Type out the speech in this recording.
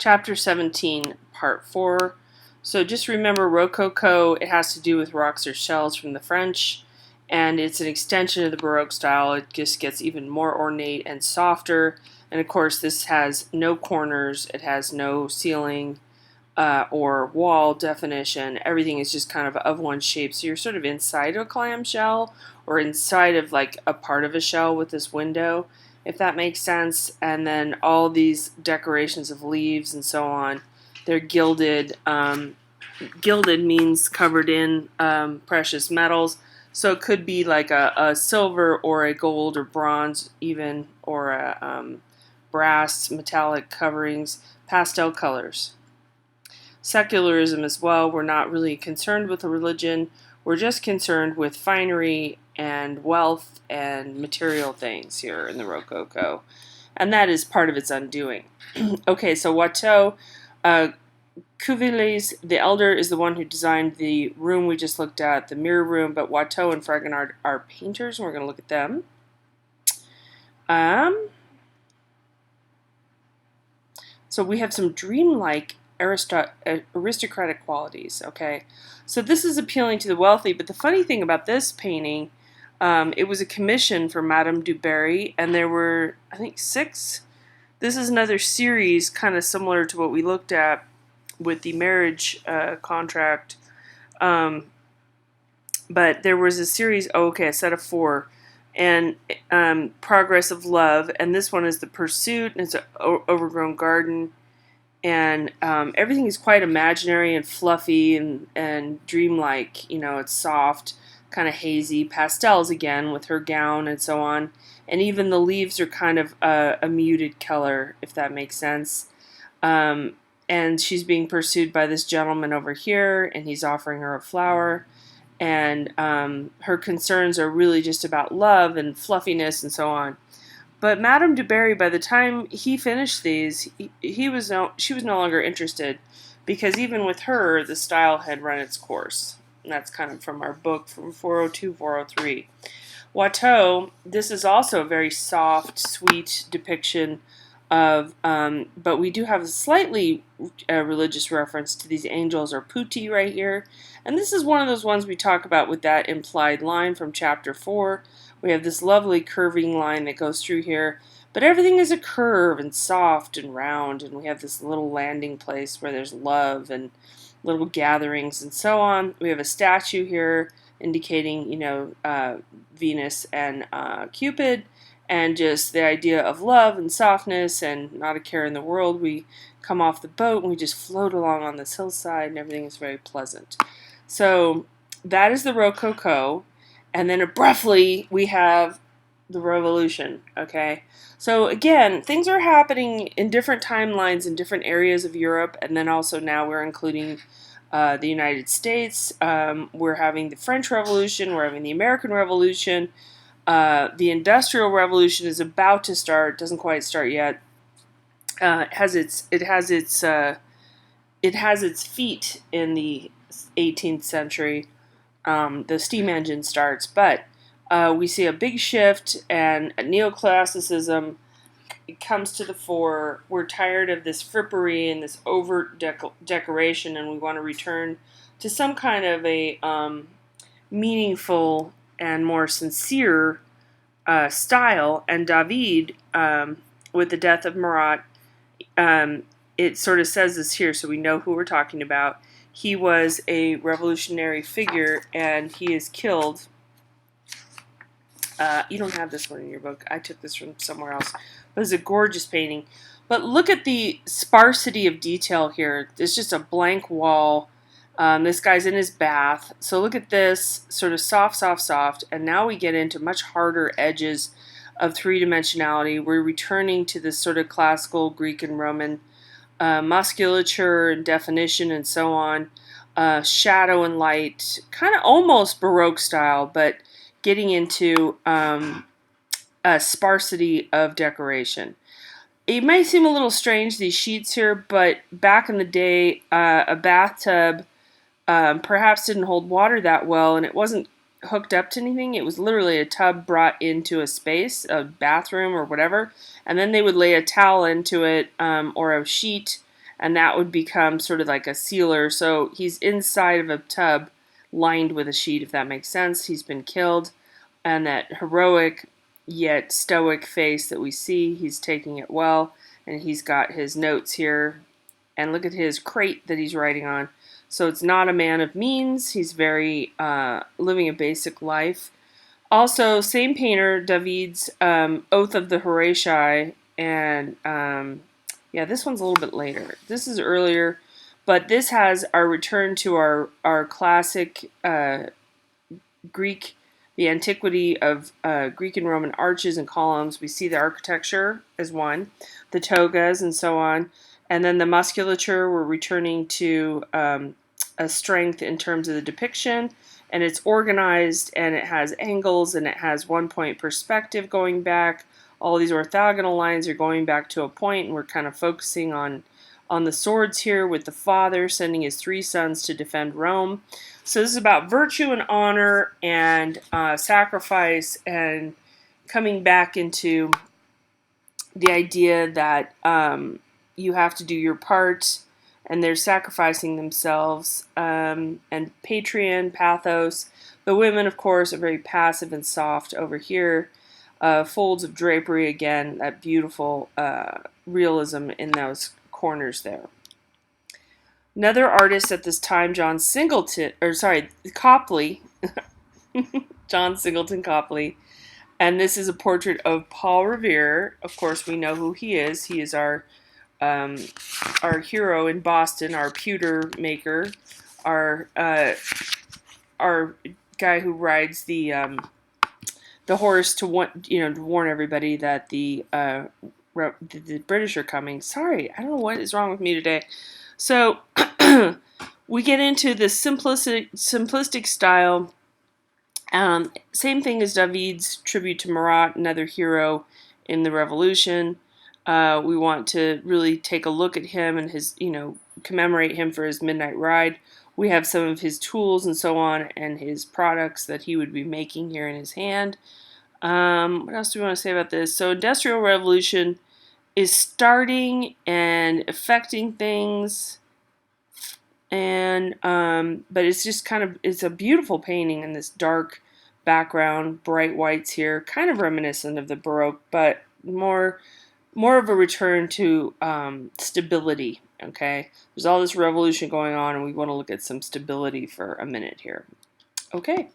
Chapter 17, Part 4. So just remember Rococo, it has to do with rocks or shells from the French, and it's an extension of the Baroque style. It just gets even more ornate and softer, and of course this has no corners, it has no ceiling or wall definition. Everything is just kind of one shape, so you're sort of inside a clamshell or inside of like a part of a shell with this window, if that makes sense. And then all these decorations of leaves and so on, they're gilded. Gilded means covered in precious metals, so it could be like a silver or a gold or bronze even, or a brass metallic coverings, pastel colors. Secularism as well. We're not really concerned with a religion. We're just concerned with finery and wealth and material things here in the Rococo. And that is part of its undoing. Okay, so Watteau, Cuvilliés the Elder is the one who designed the room we just looked at, the mirror room, but Watteau and Fragonard are painters, and we're going to look at them. So we have some dreamlike aristocratic qualities, okay? So this is appealing to the wealthy, but the funny thing about this painting, it was a commission for Madame du Barry, and there were, I think, 6. This is another series kind of similar to what we looked at with the marriage contract, but there was a series, a set of 4, and Progress of Love, and this one is The Pursuit, and it's an overgrown garden, and everything is quite imaginary and fluffy and dreamlike. You know, it's soft, kind of hazy, pastels again with her gown and so on, and even the leaves are kind of a muted color, if that makes sense. And she's being pursued by this gentleman over here, and he's offering her a flower, and her concerns are really just about love and fluffiness and so on. But Madame du Barry, by the time he finished these, she was no longer interested, because even with her, the style had run its course. And that's kind of from our book from 402, 403. Watteau, this is also a very soft, sweet depiction of, but we do have a slightly religious reference to these angels, or putti, right here. And this is one of those ones we talk about with that implied line from chapter 4. We have this lovely curving line that goes through here, but everything is a curve and soft and round, and we have this little landing place where there's love and little gatherings and so on. We have a statue here indicating, Venus and Cupid, and just the idea of love and softness and not a care in the world. We come off the boat and we just float along on this hillside, and everything is very pleasant. So that is the Rococo. And then abruptly, we have the Revolution, okay? So again, things are happening in different timelines in different areas of Europe, and then also now we're including the United States. We're having the French Revolution, we're having the American Revolution. The Industrial Revolution is about to start, doesn't quite start yet. It has its feet in the 18th century. The steam engine starts, but we see a big shift, and neoclassicism comes to the fore. We're tired of this frippery and this overt decoration, and we want to return to some kind of a meaningful and more sincere style. And David, with the death of Marat, it sort of says this here, so we know who we're talking about. He was a revolutionary figure, and he is killed. You don't have this one in your book. I took this from somewhere else. But it's a gorgeous painting. But look at the sparsity of detail here. There's just a blank wall. This guy's in his bath. So look at this, sort of soft, soft, soft. And now we get into much harder edges of three-dimensionality. We're returning to this sort of classical Greek and Roman musculature and definition and so on, shadow and light, kind of almost Baroque style, but getting into a sparsity of decoration. It may seem a little strange, these sheets here, but back in the day, a bathtub perhaps didn't hold water that well, and it wasn't hooked up to anything. It was literally a tub brought into a space, a bathroom or whatever, and then they would lay a towel into it, or a sheet, and that would become sort of like a sealer. So he's inside of a tub lined with a sheet, if that makes sense. He's been killed, and that heroic yet stoic face that we see, he's taking it well, and he's got his notes here, and look at his crate that he's writing on. So it's not a man of means. He's very living a basic life. Also, same painter, David's Oath of the Horatii, and yeah, this one's a little bit later. This is earlier, but this has our return to our classic Greek, the antiquity of Greek and Roman arches and columns. We see the architecture as one, the togas and so on, and then the musculature. We're returning to a strength in terms of the depiction, and it's organized, and it has angles, and it has 1-point perspective going back. All these orthogonal lines are going back to a point, and we're kind of focusing on the swords here with the father sending his 3 sons to defend Rome. So this is about virtue and honor and sacrifice, and coming back into the idea that you have to do your part, and they're sacrificing themselves, and Patreon, pathos. The women, of course, are very passive and soft over here. Folds of drapery, again, that beautiful realism in those corners there. Another artist at this time, Copley, John Singleton Copley, and this is a portrait of Paul Revere. Of course, we know who he is. He is our hero in Boston, our pewter maker, our guy who rides the horse to warn everybody that the British are coming. Sorry, I don't know what is wrong with me today. So we get into the simplistic style. Same thing as David's tribute to Marat, another hero in the Revolution. We want to really take a look at him and his, commemorate him for his midnight ride. We have some of his tools and so on, and his products that he would be making here in his hand. What else do we want to say about this? So Industrial Revolution is starting and affecting things, and but it's just it's a beautiful painting in this dark background, bright whites here, kind of reminiscent of the Baroque, but more of a return to stability. Okay, there's all this revolution going on, and we want to look at some stability for a minute here. Okay.